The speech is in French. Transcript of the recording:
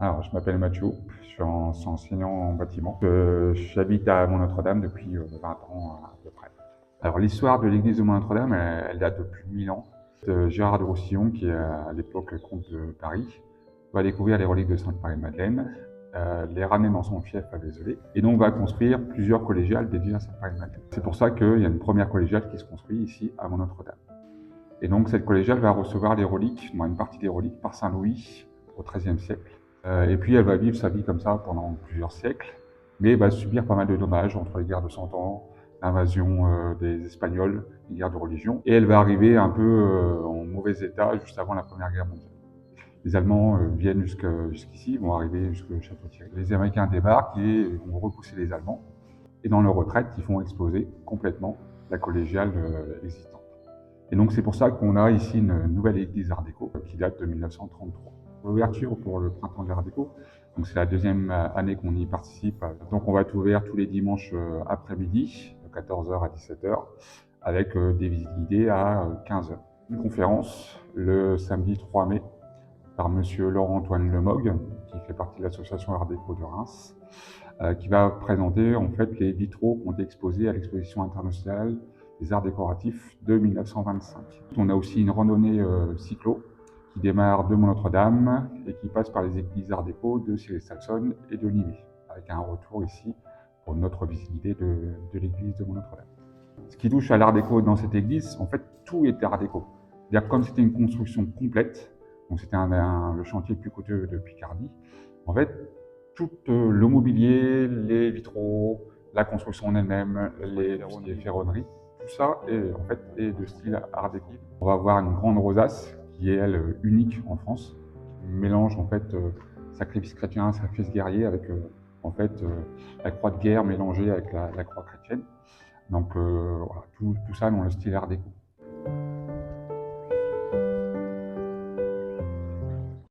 Alors, je m'appelle Mathieu, je suis enseignant en bâtiment. J'habite à Mont-Notre-Dame depuis 20 ans à peu près. Alors, l'histoire de l'église de Mont-Notre-Dame, elle date de plus de 1000 ans. Gérard de Roussillon, qui est à l'époque comte de Paris, va découvrir les reliques de Sainte-Marie-Madeleine, les ramener dans son fief à Vézelay, et donc va construire plusieurs collégiales dédiées à Sainte-Marie-Madeleine. C'est pour ça qu'il y a une première collégiale qui se construit ici à Mont-Notre-Dame. Et donc, cette collégiale va recevoir les reliques, une partie des reliques, par Saint-Louis au XIIIe siècle. Et puis elle va vivre sa vie comme ça pendant plusieurs siècles, mais elle va subir pas mal de dommages entre les guerres de Cent Ans, l'invasion des Espagnols, les guerres de religion, et elle va arriver un peu en mauvais état juste avant la Première Guerre mondiale. Les Allemands viennent jusqu'ici, vont arriver jusqu'au Château-Thierry. Les Américains débarquent et vont repousser les Allemands, et dans leur retraite, ils font exploser complètement la collégiale existante. Et donc c'est pour ça qu'on a ici une nouvelle église Art déco qui date de 1933. L'ouverture pour le printemps de l'Art déco, donc c'est la deuxième année qu'on y participe. Donc on va être ouvert tous les dimanches après-midi, de 14h à 17h, avec des visites guidées à 15h. Une conférence le samedi 3 mai par monsieur Laurent-Antoine Lemog, qui fait partie de l'association Art déco de Reims, qui va présenter en fait les vitraux qui ont été exposés à l'exposition internationale des arts décoratifs de 1925. On a aussi une randonnée cyclo qui démarre de Mont-Notre-Dame et qui passe par les églises art déco de Cillé-Salson et de Limay, avec un retour ici pour notre visibilité de l'église de Mont-Notre-Dame. Ce qui touche à l'art déco dans cette église, en fait, tout était art déco. C'est-à-dire comme c'était une construction complète, donc c'était le chantier le plus coûteux de Picardie, en fait, tout le mobilier, les vitraux, la construction en elle-même, les ferronneries, tout ça est de style art déco. On va avoir une grande rosace qui est elle unique en France, qui mélange en fait sacrifice chrétien, sacrifice guerrier avec la croix de guerre mélangée avec la croix chrétienne. Donc voilà, tout ça dans le style art déco.